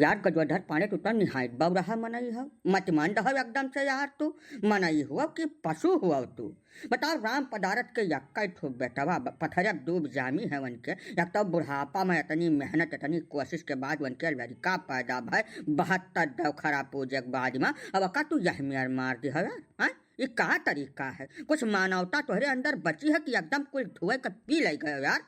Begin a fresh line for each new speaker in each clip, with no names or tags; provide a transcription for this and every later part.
यार गजोधर पाने तो निहायत बव रहा मनई हो मत मान रहा एकदम से यार तू मनई हुआ कि पशु हुआ तू बताओ राम पदारथ के यक्का ठो बेटवा पथर डूब जामी है वन के एक तो बुढ़ापा में इतनी मेहनत इतनी कोशिश के बाद वन के लड़का पैदा भाई 72 दव खराब पूजे के बाद में अब का तू यह मेर मार दी है यार ये कहा तरीका है कुछ मानवता तुम्हारे अंदर बची है कि एकदम कुछ धुएं का पी ले गए यार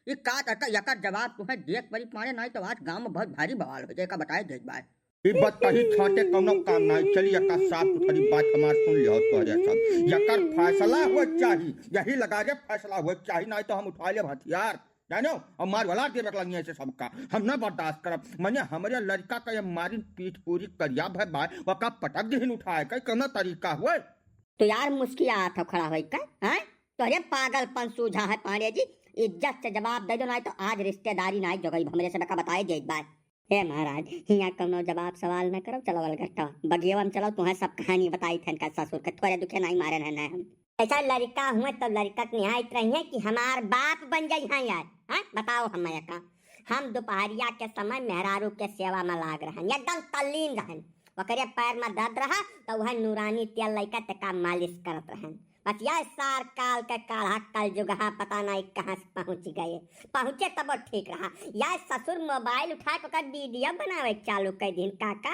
ये का यकर जवाब तुम्हें देख बड़ी पाने नहीं तो आज गांव में बहुत भारी बवाल हो जाएगा बताए देख बात
ई बात कही छाटे कोनो काम नहीं चली यका साफ सुथरी बात हमार सुन लियो तो रे सब यकर फैसला हो चाहिए यही लगा के फैसला हो चाहिए नहीं तो हम उठा ले हथियार जानो और मार वाला के रखला से सबका हम न बर्दाश्त करब मने हमरे लड़का का ये मारी पीठ पूरी करिया भाई बाय वका पटक दिन उठाए कई कोनो तरीका होए
तो यार मुस्किया था खड़ा होई का हैं तोरे पागलपन सूझा है पांडे जी इज्जत से जवाब दे दो नहीं तो आज रिश्तेदारी नहीं जगई हमरे से बका बताए दे बात हे महाराज हिया कोनो जवाब सवाल न करो चलो वलगट्टा बगिया में चलो तुम्हें सब कहानी बताई थन का ससुर के थोड़े दुखे नहीं मारे न हम ऐसा लड़का हुए तो लड़का निहायत रही है कि हमार बाप बन जाई हैं यार हैं बताओ हम का हम दोपहरिया के समय मेहरारू के सेवा में लाग रहन एकदम तल्लीन रहन वकरे पैर में दर्द रहा तो वह नूरानी तेल लइका तका मालिश करत रहन बस यह सार काल के काढ़ा कल जुगहा पता नहीं कहाँ से पहुँच गए पहुँचे तब ठीक रहा यह ससुर मोबाइल उठा कर वीडियो बनावे चालू कर दिन काका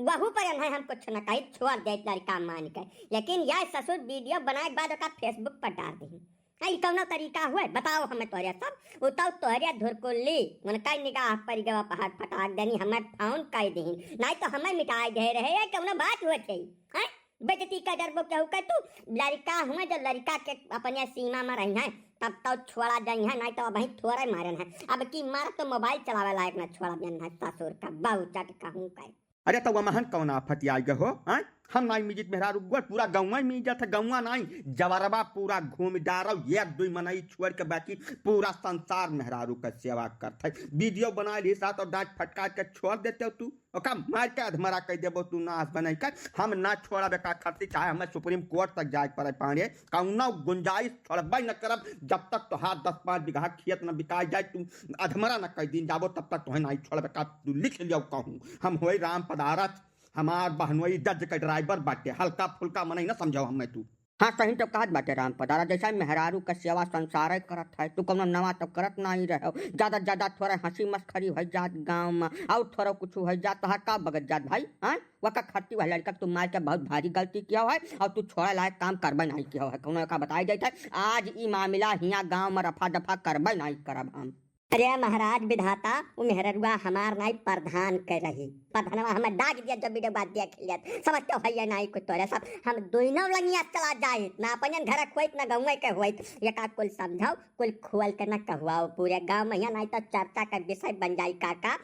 वहू पर नहीं हम कुछ न कही छोड़ दे लड़का मान कर लेकिन यह ससुर वीडियो बनाए के बाद ओका फेसबुक पर डाल दी आई कौनो तरीका हुए बताओ हमें तोरे सब उताव तोरे धुरकुल्ली उनका निगाह पर गवा पहाड़ फटाक देनी हमें फोन कर दी नहीं तो हमें मिटाई दे रहे कौनो बात हुए थे हैं बेजती का डर क्या कर तू लड़का हुए जो लड़का के अपने सीमा में रही है तब तो छोड़ा जाई है नहीं तो अब थोड़ा मारन है अब की मार तो मोबाइल चलावे लायक ना छोड़ा देना है ससुर का बहु चट कहूं का
अरे तो वह कौन आफत आई गए हो हैं हम नहीं मिजित मेहरारू गोर पूरा गौवा में इज्जत है गौवा नहीं जवरबा पूरा घूम डारो एक दुई मनई छोड़ के बाकी पूरा संसार मेहरारू का सेवा करते वीडियो बना ली साथ और डांट फटकार के छोड़ देते हो तू ओका मार के अधमरा कह देबो तू नाश बनाई कर हम ना छोड़ा बेका खर्ची चाहे हमें सुप्रीम कोर्ट तक जाए पड़े पांडे कौनो गुंजाइश छोड़बे न करब जब तक तो हाथ 10-5 बीघा खेत न बिकाई जाए तू अधमरा न कई दिन जाबो तब तक तुम्हें नहीं छोड़बे का तू लिख लियो कहूँ हम होई राम पदारथ हमार बहनोई जज के ड्राइवर बाटे हल्का फुल्का मनाई न समझाओ हमें तू
हाँ सही तो कहत बाटे राम पदारा जैसा मेहरारू का सेवा संसार करत है तू कौनो नवा तो करत नहीं रहो ज्यादा ज्यादा थोड़ा हंसी मस्खरी हो जात गाँव में और थोड़ा कुछ हो जात तो का बगत जात भाई हाँ वका खर्ची वाला लड़का तू मार के बहुत भारी गलती किया है और तू छोड़ा लायक काम करबे नहीं किया है कौनो का बताई जाता आज ई मामला हिया गाँव में रफा दफा करबे नहीं करब हम अरे महाराज विधाता वो मेहरुआ हमार नहीं प्रधान कर रही प्रधानवा हमें डाक दिया जब वीडियो बात दिया खेलिया समझते हो भैया नहीं कुछ तोरे सब हम दोनों लंगिया चला जाए ना अपन घर खोइत ना गाँव के होइत ये का कुल समझाओ कुल खोल के ना कहवाओ पूरे गाँव में नहीं तो चर्चा का विषय बन जाये काका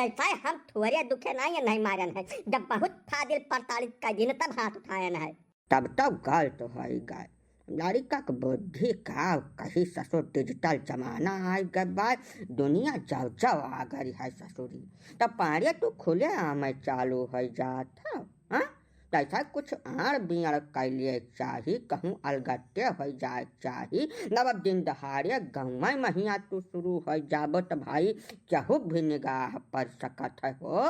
जैसा हम थोड़े दुखे नहीं मारन है जब बहुत फादिल प्रताड़ित का दिन तब हाथ उठायन है तब तब गाल तो है गाल लड़का के बुद्धि का कहीं ससुर डिजिटल जमाना आ गए बाद दुनिया जाओ जाओ आ गई है ससुरी तब पारे तो खुले आम चालू हो जाता हाँ ऐसा कुछ आड़ बियाड़ कैलिए चाहिए कहूँ अलगट्टे हो जाए चाहिए नव दिन दहाड़े गाँव महिया तू शुरू हो जाबो तो भाई केहू भी निगाह पर सकत है हो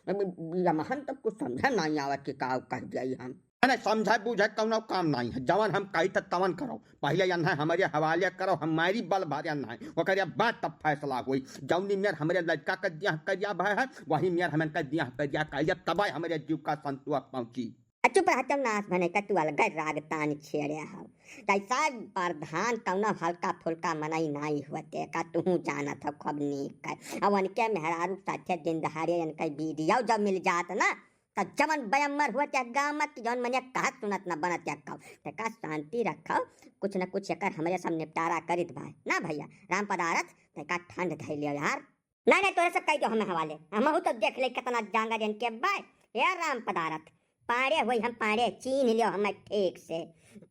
महन तब कुछ समझ नहीं आवत कि का कह जाई हम
अरे समझा बुझे कौनो काम नहीं है जवन हम कही तवन करो पहले यह हमारे हवाले करो हमारी बल भार है ओकर बाद तब फैसला हुई जौनी मेर हमारे लड़का का दिया करिया भाई है वही मेर हमें का दिया करिया करिया तब हमारे जीव का संतोष पहुंची
चुप रहते नाश बने का तू अलग राग तान छेड़े हो तैसा प्रधान कौना हल्का फुल्का मनाई नहीं होते का तू जाना था खब नीक अब उनके मेहरारू साथे दिन दहाड़े इनका वीडियो जब मिल जात ना तो जमन बयम्मर हुआ त्या गाँव मत जौन मने कहा सुनत न बनत त्या खाओ का शांति रखो कुछ न कुछ एकर हमारे सब निपटारा करित भाई ना भैया राम पदारथ का ठंड धै लियो यार नहीं तोरे सब कह दो हमें हवाले हम तो देख ले कितना जांगा जन के बाय हे राम पदारथ पाड़े हुई हम पाड़े चीन लियो हमें ठीक से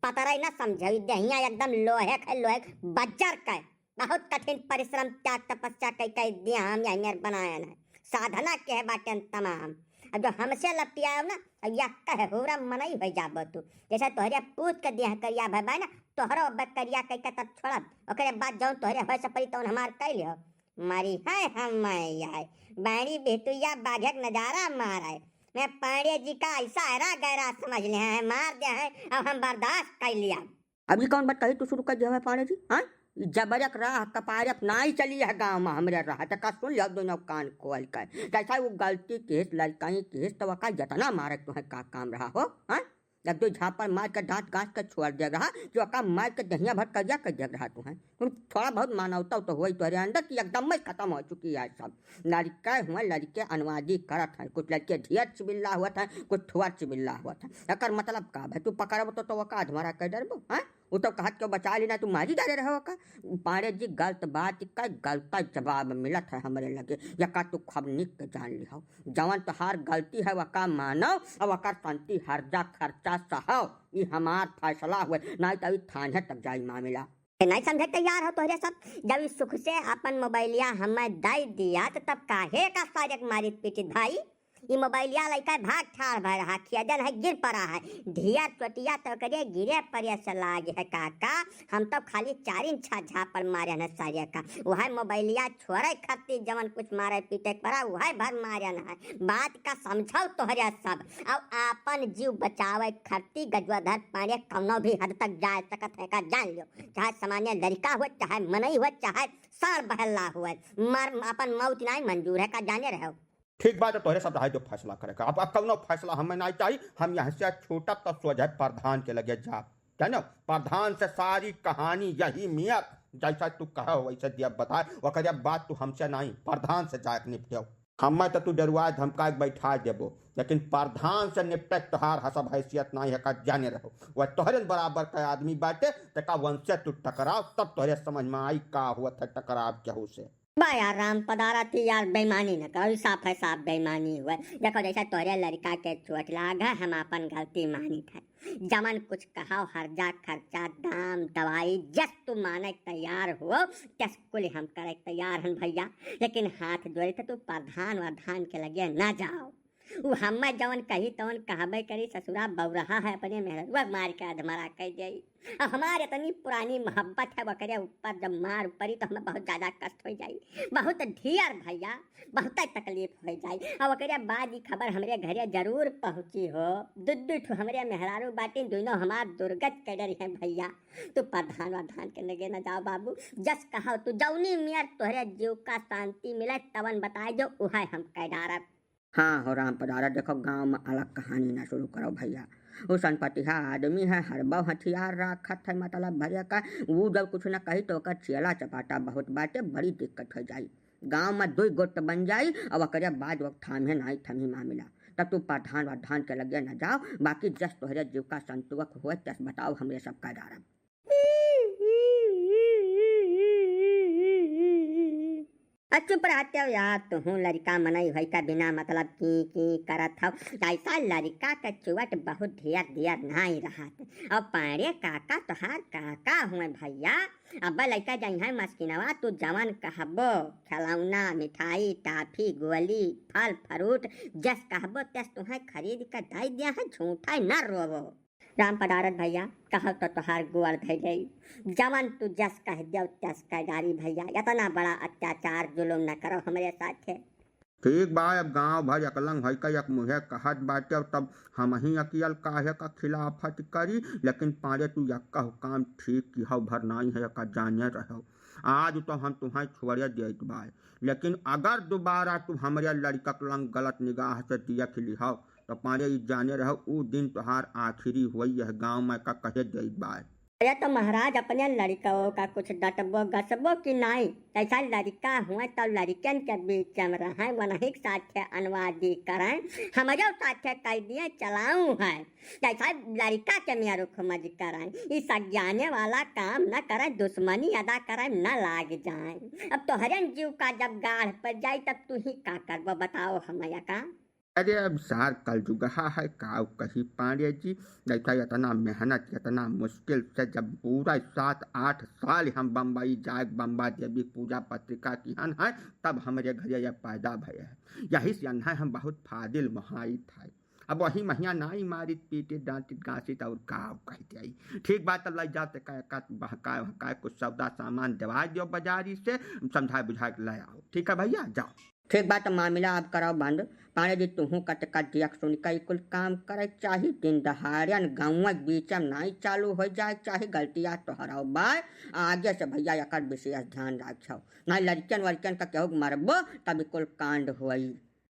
पता रही ना समझो दहिया एकदम लोहे बज्जर का बहुत कठिन परिश्रम त्याग तपस्या कई दिया हम यहाँ बनाया है साधना के बाटे तमाम अब जो हमसे लपटिया ना या कहे होरा मनई हो जाब तू जैसे तोहरे पूत के दिया करिया भाई ना तोहरो करिया कह के तब छोड़ब ओकरे बाद जौन तोहरे हो से पड़ी तौन हमार कह लियो
मारी है हम आए बैरी बेतुया बाघक नजारा मारे मैं पांडे जी का ऐसा हरा गहरा समझ लिया है मार दिया है अब हम बर्दाश्त कर लिया।
अभी कौन बात कही तू शुरू कर दिया है पाणे जी? हाँ, जबरक राह कपारक नाई चली है गाँव में हमरे राह तक सुन लिया दोनों कान खोल कर कैसा वो गलती केस लड़काई केस तो वका जतना मारे तुम्हें का काम रहा हो। हाँ, जब दो झापर मार कर दांत गांच कर छोड़ दे रहा जो अका मार कर दहिया भर कर दे रहा तुम्हें तुम थोड़ा बहुत मानवता तो हुई तुम्हारे अंदर की एकदम ही खत्म हो चुकी है सब। लड़का हुआ लड़के अनुवादी करत है कुछ लड़के ढियर चिबिल्ला हुआ था कुछ ठुआ चिबिल्ला हुआ था अकर मतलब का भाई तू पकड़ब तो वका अधमरा कर डरबो। हाँ, वो तो कहत क्यों बचा लेना तू मारी डरे रहो का। पांडे जी गलत बात का गलता जवाब मिलत है हमरे लगे यका तू खब निक के जान लिहो जवन तोहार गलती है वका मानो और वका शांति हर्जा खर्चा सहो ये हमार फैसला हुए नहीं तो थाने तक जाई मामला।
नहीं समझे तैयार हो तोहरे सब जब इस सुख से अपन मोबाइलिया हमें दे दिया तो तब काहे का साजक मारी पीटित भाई ये मोबाइलिया लड़का भाग ठाड़ भर रहा खियाजन है गिर पड़ा है धिया चोटिया तो करे गिरे पर से लागे है काका हम तो खाली 4 इंच झापर मारे न सारे का वह मोबाइलिया छोड़े खत्ती जवन कुछ मारे पीटे पड़ा वह भर मारे न है बात का समझाओ तोहरे सब अब आपन जीव बचावे खत्ती गजवाधर पाने कौनो भी हद तक जा सकत है का जान लो चाहे सामान्य लड़का हो चाहे मनई हो चाहे सार बहला हुआ मर अपन मौत नहीं मंजूर है का जाने रहो।
ठीक बात है तोहरे सब रहा जो फैसला करेगा अब कौनो फैसला हमें नहीं चाहिए हम यहाँ से छोटा तो सोच है प्रधान के लगे जा क्या ना प्रधान से सारी कहानी यही मियाँ जैसा तू कहा वैसे दिया बताए वो कह बात तू हमसे नहीं प्रधान से जाके निपटे हमें तो तू डरुआ धमका बैठा देबो लेकिन प्रधान से निपटे तोहार हसब हैसियत नहीं है का जाने रहो वह तोहरे बराबर का आदमी बाटे तका वंश से तू टकराव तब तोहरे समझ में आई का हुआ था टकराव केहू से
यार राम पधारा थी यार बेईमानी न करो साफ है साफ बेईमानी हुआ देखो जैसा तोरे लड़का के चोट लागा हम अपन गलती मानी था जमन कुछ कहा हर्जा खर्चा दाम दवाई जस तू माने तैयार हो तस कुल हम करे तैयार हन भैया लेकिन हाथ जोड़े तो तू प्रधान वधान के लगे ना जाओ वो हमें जवन कही तवन कहबे करी ससुरा बउ रहा है अपने मेहर वह मार के अधमरा कह जाई हमारे इतनी पुरानी मोहब्बत है वकरे ऊपर जब मार पड़ी तो हमें बहुत ज़्यादा कष्ट हो जाई बहुत ढियर भैया बहुत तकलीफ हो जाई और वकरे बाद ही खबर हमारे घरे जरूर पहुँची हो दुद्दू हमारे मेहरारू बाटी दोनों हमार दुर्गत कर रही है भैया तू प्रधान वधान के लगे न जाओ बाबू जस कहो तू जौनी मियाँ तोहरे जीव का शांति मिले तवन बताए जो वह हम कैडारा।
हाँ हो राम पधारा देखो गांव में अलग कहानी ना शुरू करो भैया वो संपत्तिहा आदमी है हरबा हथियार रखत है मतलब भैया का वो जब कुछ ना कही तो चेला चपाटा बहुत बाटे बड़ी दिक्कत हो जाई गांव में 2 गोट बन जाई और वकरे बाद वक्त थामे नहीं थमी मामला तब तू प्रधान वधान के लगे न जाओ बाकी जस तोहरे जीव का संतुक हुए तस बताओ हमरे सबका डारा।
चुप रहते हो यार तुम लड़का मनई भई का बिना मतलब की करत हो ऐसा लड़का का चुवट बहुत ढेर ढेर नहीं रहा और पाड़े काका तोहार काका हुए भैया अब लड़का जाई है मस्किनवा तू जवन कहबो खिलौना मिठाई टाफी गोली फल फ्रूट जस कहबो तस तुम्हें खरीद कर दे दिया है झूठा न रोवो। राम पधारत भैया कहो तो तोहार गोर धै गई जवन तू जस कह दियो तस कह डारी भैया इतना बड़ा अत्याचार जुलुम न करो हमारे साथ।
ठीक बा अब गाँव भर अकलंग है का एक मुहे कहत बाटे तब हम ही अकियल काहे का खिलाफत करी लेकिन पारे तू यक्का काम ठीक की हव भर नहीं है का जाने रहो आज तो हम तुम्हें छोड़े देत बा लेकिन अगर दोबारा तू हमारे लड़का लंग गलत निगाह से दिया खिली हव तो पारे जाने रहो उ दिन तुहार आखिरी हुई है गाँव में का कहे देत बा।
अरे तो महाराज अपने लड़कों का कुछ डटबो गसबो कि नहीं ऐसा लड़का हुए तो लड़कन के बीच में रहे वही साथ अनुवादी करें हमारे साथ कह दिए चलाऊं है जैसा लड़का के मियाँ रुख मज करें इस अज्ञाने वाला काम न करें दुश्मनी अदा करें न लाग जाए अब तो हरन जीव का जब गाढ़ पर जाए तब तू ही का करबो बताओ हमारा का।
अरे अब सार कल जुगहा है काव कही पांडे जी देखा इतना मेहनत इतना मुश्किल से जब पूरा 7-8 साल हम बम्बई जाए बम्बा देवी पूजा पत्रिका की हन है तब हमारे घर यह पैदा भय है यही से अन्हा हम बहुत फादिल मुहाई था अब वही महिया नाई मारित पीटे डांटित गांसित और काव कहते आई। ठीक बात लाई जाते काय कुछ सौदा सामान दवा दियो बाजारी से, समझाए बुझाए के ले आओ। ठीक है भैया, जाओ।
ठीक बात मामला अब कराओ बंद। पाणे जी तुहू कट दिया सुन कई कुल काम करे चाही, दिन दहाड़ियन गाँव बीच में नाई चालू हो जाए चाहे गलतियाँ तोहराओ बाय। आगे से भैया एक विशेष ध्यान रखो, ना लड़कन वड़कन का केहू मरबो तभी कुल कांड हुई।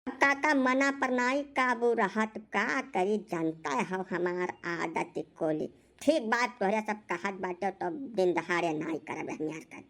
काका मना पर नाई काबू रहत का करी, जनता है हमार आदत कोली। ठीक बात तोहरे सब कहत बाटे तो दिन दहाड़े नाई करब हमियार कर।